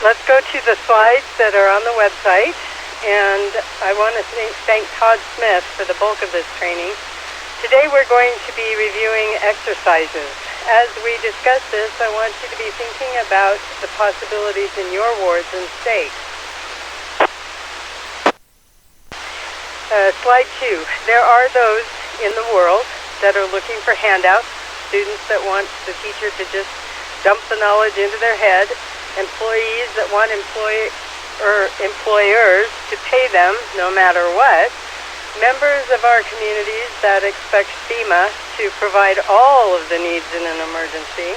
Let's go to the slides that are on the website, and I want to thank Todd Smith for the bulk of this training. Today we're going to be reviewing exercises. As we discuss this, I want you to be thinking about the possibilities in your wards and state. Slide 2. There are those in the world that are looking for handouts, students that want the teacher to just dump the knowledge into their head, employees that want employers to pay them no matter what, members of our communities that expect FEMA to provide all of the needs in an emergency.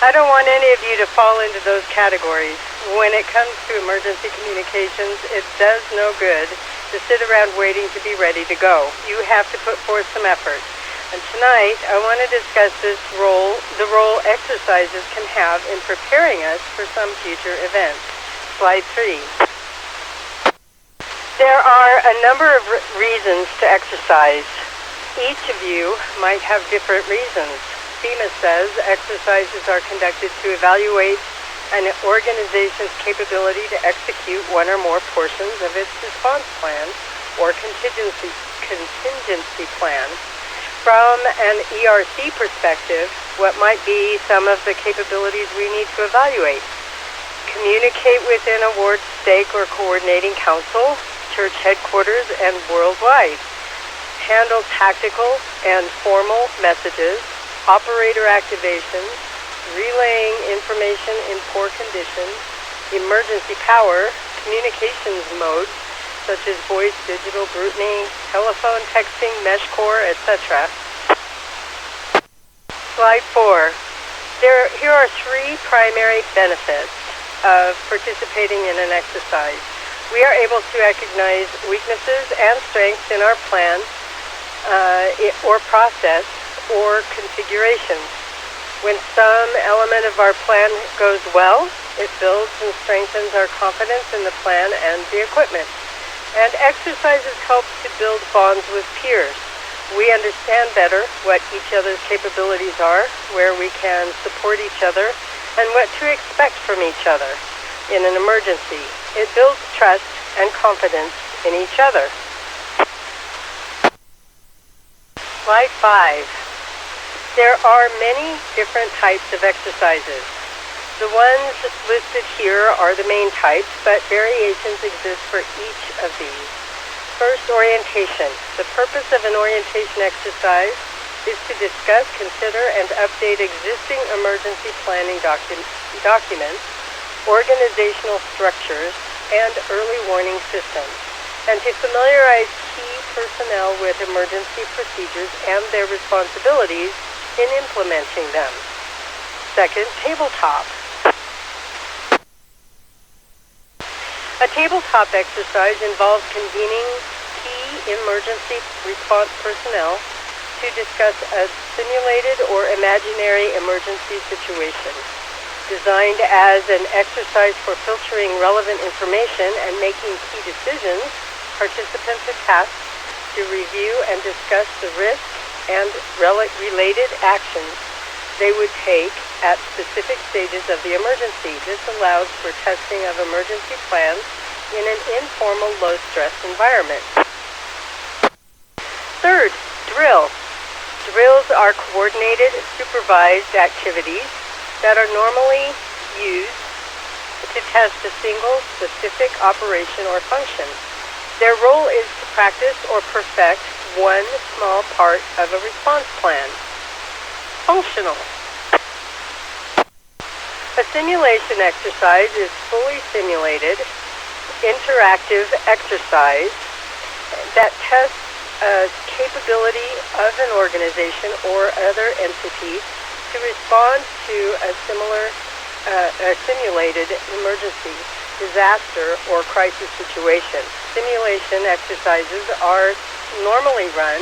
I don't want any of you to fall into those categories. When it comes to emergency communications, it does no good to sit around waiting to be ready to go. You have to put forth some effort. And tonight, I want to discuss the role exercises can have in preparing us for some future events. Slide 3. There are a number of reasons to exercise. Each of you might have different reasons. FEMA says exercises are conducted to evaluate an organization's capability to execute one or more portions of its response plan or contingency plan. From an ERC perspective, what might be some of the capabilities we need to evaluate? Communicate within a ward, stake, or coordinating council, church headquarters, and worldwide. Handle tactical and formal messages, operator activations, relaying information in poor conditions, emergency power, communications modes, such as voice, digital, GroupMe, telephone, texting, mesh core, etc. Slide 4. Here are 3 primary benefits of participating in an exercise. We are able to recognize weaknesses and strengths in our plan or process or configurations. When some element of our plan goes well, it builds and strengthens our confidence in the plan and the equipment. And exercises help to build bonds with peers. We understand better what each other's capabilities are, where we can support each other, and what to expect from each other in an emergency. It builds trust and confidence in each other. Slide 5. There are many different types of exercises. The ones listed here are the main types, but variations exist for each of these. First, orientation. The purpose of an orientation exercise is to discuss, consider, and update existing emergency planning documents, organizational structures, and early warning systems, and to familiarize key personnel with emergency procedures and their responsibilities in implementing them. Second, tabletop. A tabletop exercise involves convening key emergency response personnel to discuss a simulated or imaginary emergency situation. Designed as an exercise for filtering relevant information and making key decisions, participants are tasked to review and discuss the risks and related actions they would take at specific stages of the emergency. This allows for testing of emergency plans in an informal, low-stress environment. Third, drill. Drills are coordinated, supervised activities that are normally used to test a single specific operation or function. Their role is to practice or perfect one small part of a response plan. Functional. A simulation exercise is fully simulated, interactive exercise that tests a capability of an organization or other entity to respond to a simulated emergency, disaster, or crisis situation. Simulation exercises are normally run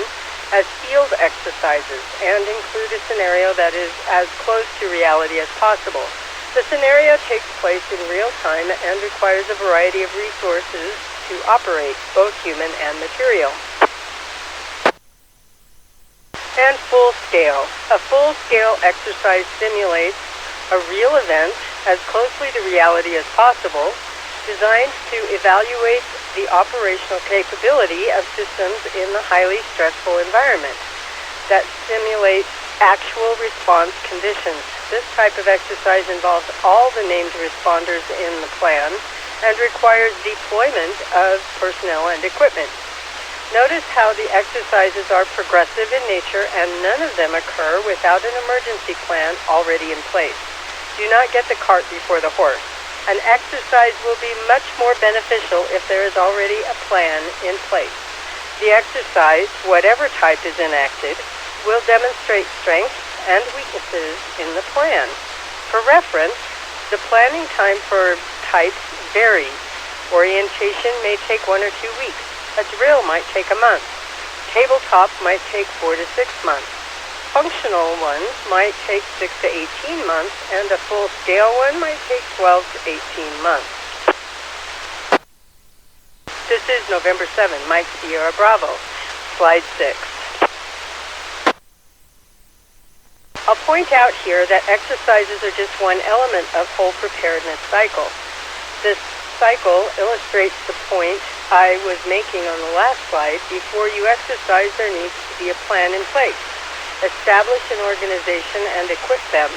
as field exercises and include a scenario that is as close to reality as possible. The scenario takes place in real time and requires a variety of resources to operate, both human and material. And full scale. A full-scale exercise simulates a real event as closely to reality as possible, designed to evaluate the operational capability of systems in the highly stressful environment that simulates actual response conditions. This type of exercise involves all the named responders in the plan and requires deployment of personnel and equipment. Notice how the exercises are progressive in nature and none of them occur without an emergency plan already in place. Do not get the cart before the horse. An exercise will be much more beneficial if there is already a plan in place. The exercise, whatever type is enacted, will demonstrate strengths and weaknesses in the plan. For reference, the planning time for types varies. Orientation may take 1 or 2 weeks. A drill might take a month. Tabletop might take 4 to 6 months. Functional ones might take 6 to 18 months, and a full-scale one might take 12 to 18 months. This is November 7, Mike Sierra Bravo, Slide 6. I'll point out here that exercises are just one element of whole preparedness cycle. This cycle illustrates the point I was making on the last slide. Before you exercise, there needs to be a plan in place. Establish an organization and equip them.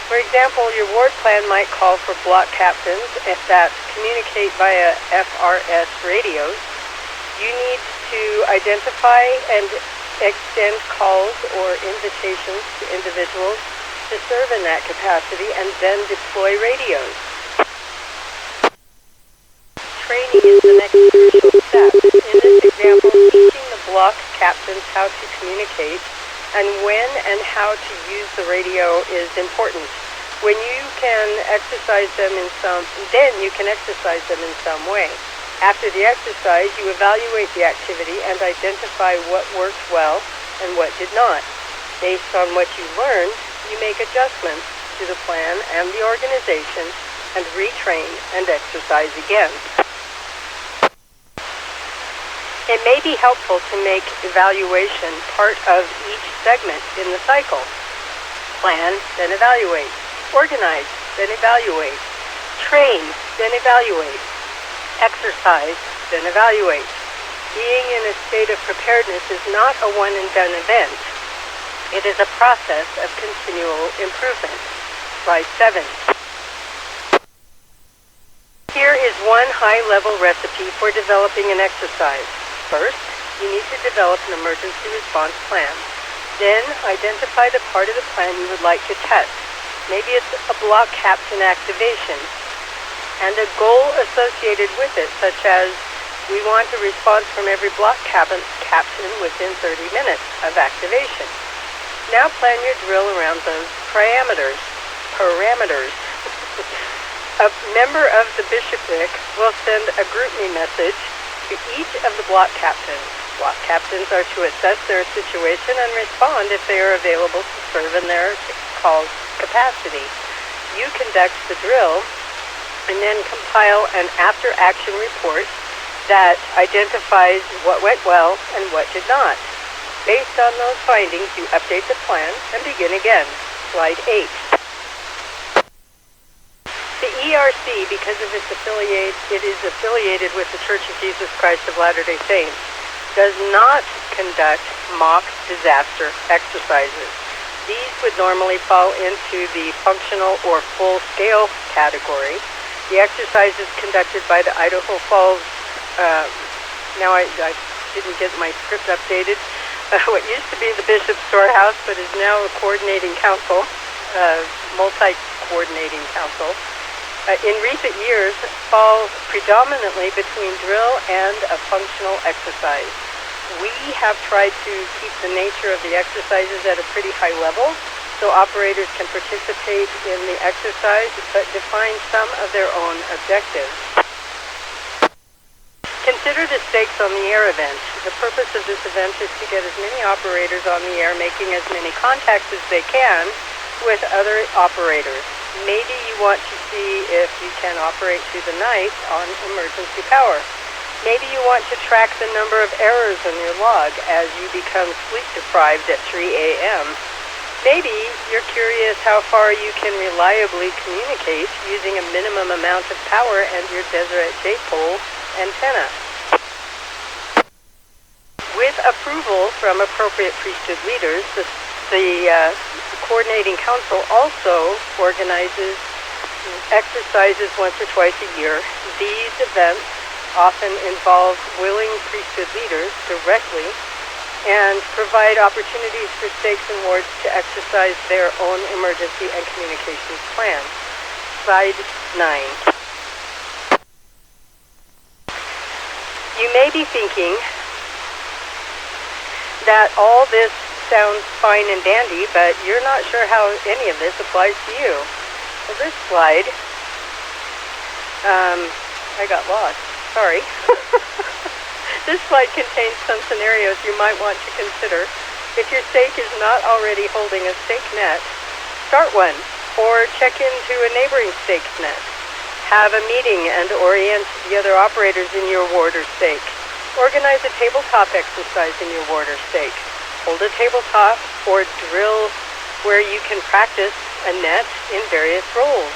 For example, your ward plan might call for block captains that communicate via FRS radios. You need to identify and extend calls or invitations to individuals to serve in that capacity and then deploy radios. Training is the next crucial step. In this example, teaching the block captains how to communicate and when and how to use the radio is important. When you can exercise them then you can exercise them in some way. After the exercise, you evaluate the activity and identify what worked well and what did not. Based on what you learned, you make adjustments to the plan and the organization and retrain and exercise again. It may be helpful to make evaluation part of each segment in the cycle. Plan, then evaluate. Organize, then evaluate. Train, then evaluate. Exercise, then evaluate. Being in a state of preparedness is not a one-and-done event. It is a process of continual improvement. Slide 7. Here is one high-level recipe for developing an exercise. First, you need to develop an emergency response plan. Then, identify the part of the plan you would like to test. Maybe it's a block captain activation, and a goal associated with it, such as we want a response from every block captain within 30 minutes of activation. Now plan your drill around those parameters. A member of the bishopric will send a GroupMe message to each of the block captains. Block captains are to assess their situation and respond if they are available to serve in their call's capacity. You conduct the drill and then compile an after-action report that identifies what went well and what did not. Based on those findings, you update the plan and begin again. Slide 8. The ERC, because of its it is affiliated with the Church of Jesus Christ of Latter-day Saints, does not conduct mock disaster exercises. These would normally fall into the functional or full-scale category. The exercises conducted by the Idaho Falls, now I didn't get my script updated, what used to be the Bishop's Storehouse but is now a coordinating council, multi-coordinating council, in recent years fall predominantly between drill and a functional exercise. We have tried to keep the nature of the exercises at a pretty high level so operators can participate in the exercise but define some of their own objectives. Consider the stakes on the air event. The purpose of this event is to get as many operators on the air making as many contacts as they can with other operators. Maybe you want to see if you can operate through the night on emergency power. Maybe you want to track the number of errors in your log as you become sleep deprived at 3 a.m. Maybe you're curious how far you can reliably communicate using a minimum amount of power and your Deseret J-pole antenna. With approval from appropriate priesthood leaders, the Coordinating Council also organizes exercises once or twice a year. These events often involve willing priesthood leaders directly and provide opportunities for stakes and wards to exercise their own emergency and communications plan. Slide 9. You may be thinking that all this sounds fine and dandy, but you're not sure how any of this applies to you. Well, this slide, I got lost. Sorry. This slide contains some scenarios you might want to consider. If your stake is not already holding a stake net, start one, or check into a neighboring stake net. Have a meeting and orient the other operators in your ward or stake. Organize a tabletop exercise in your ward or stake. Hold a tabletop or drill where you can practice a net in various roles.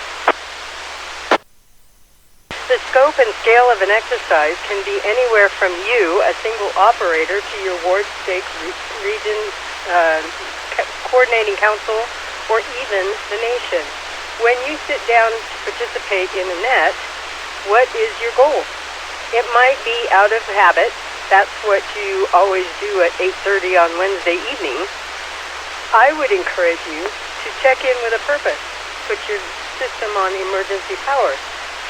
The scope and scale of an exercise can be anywhere from you, a single operator, to your ward, stake, region, coordinating council, or even the nation. When you sit down to participate in a net, what is your goal? It might be out of habit. That's what you always do at 8:30 on Wednesday evening. I would encourage you to check in with a purpose. Put your system on emergency power.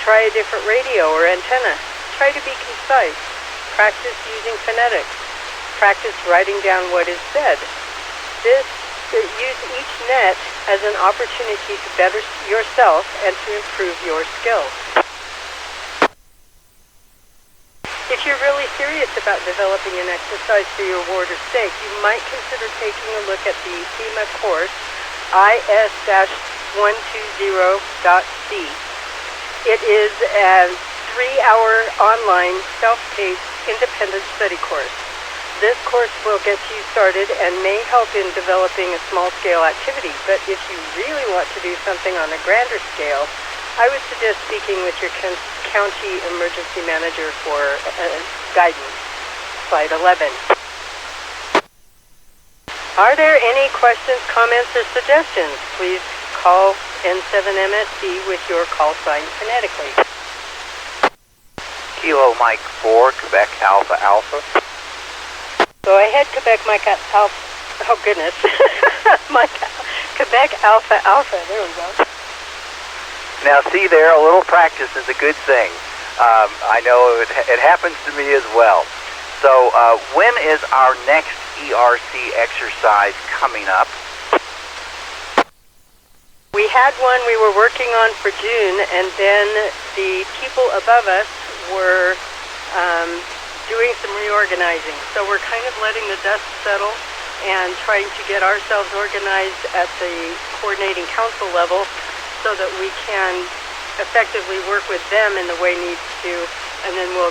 Try a different radio or antenna. Try to be concise. Practice using phonetics. Practice writing down what is said. Use each net as an opportunity to better yourself and to improve your skills. If you're really serious about developing an exercise for your ward or stake, you might consider taking a look at the FEMA course IS-120.C. It is a 3-hour online self-paced independent study course. This course will get you started and may help in developing a small-scale activity, but if you really want to do something on a grander scale, I would suggest speaking with your county emergency manager for guidance. Slide 11. Are there any questions, comments, or suggestions? Please call N7MSB with your call sign phonetically. Kilo Mike 4, Quebec Alpha Alpha. Go ahead, Quebec Mike Alpha. Oh, goodness. Quebec Alpha Alpha. There we go. Now, see there, a little practice is a good thing. I know it happens to me as well. So, when is our next ERC exercise coming up? We had one we were working on for June, and then the people above us were doing some reorganizing. So we're kind of letting the dust settle and trying to get ourselves organized at the coordinating council level so that we can effectively work with them in the way needs to, and then we'll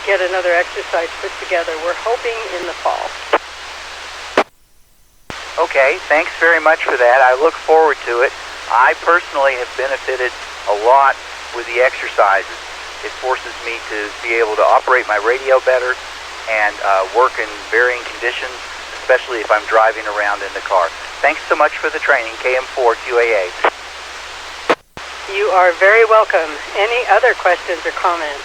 get another exercise put together. We're hoping in the fall. Okay, thanks very much for that. I look forward to it. I personally have benefited a lot with the exercises. It forces me to be able to operate my radio better and work in varying conditions, especially if I'm driving around in the car. Thanks so much for the training, KM4 QAA. You are very welcome. Any other questions or comments?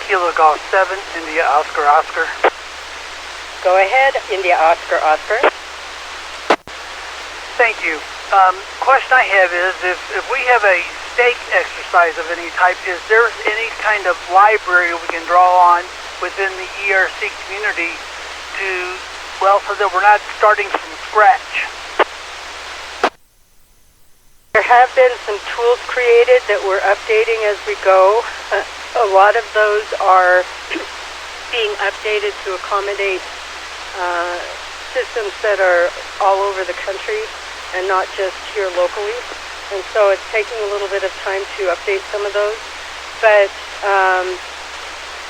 Kilo Golf 7, India Oscar Oscar. Go ahead, India Oscar Oscar. Thank you. Question I have is, if we have a stake exercise of any type, is there any kind of library we can draw on within the ERC community so that we're not starting from scratch? There have been some tools created that we're updating as we go. A lot of those are being updated to accommodate systems that are all over the country and not just here locally. And so it's taking a little bit of time to update some of those. But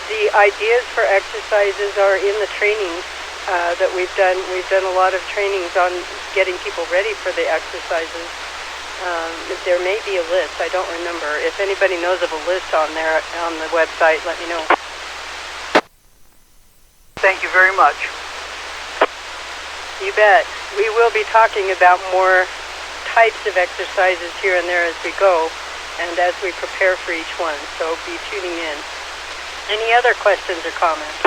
the ideas for exercises are in the training that we've done. We've done a lot of trainings on getting people ready for the exercises. There may be a list. I don't remember. If anybody knows of a list on there on the website, let me know. Thank you very much. You bet. We will be talking about more types of exercises here and there as we go and as we prepare for each one, so be tuning in. Any other questions or comments?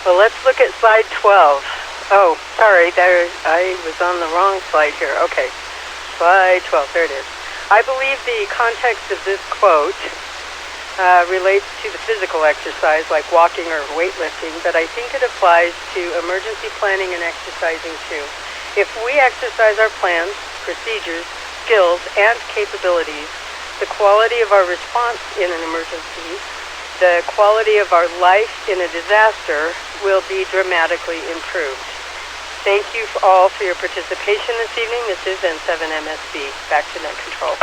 Well, let's look at slide 12. Oh, sorry, I was on the wrong slide here. Okay, slide 12, there it is. I believe the context of this quote relates to the physical exercise like walking or weightlifting, but I think it applies to emergency planning and exercising too. If we exercise our plans, procedures, skills, and capabilities, the quality of our response in an emergency, the quality of our life in a disaster will be dramatically improved. Thank you all for your participation this evening. This is N7MSB. Back to net control.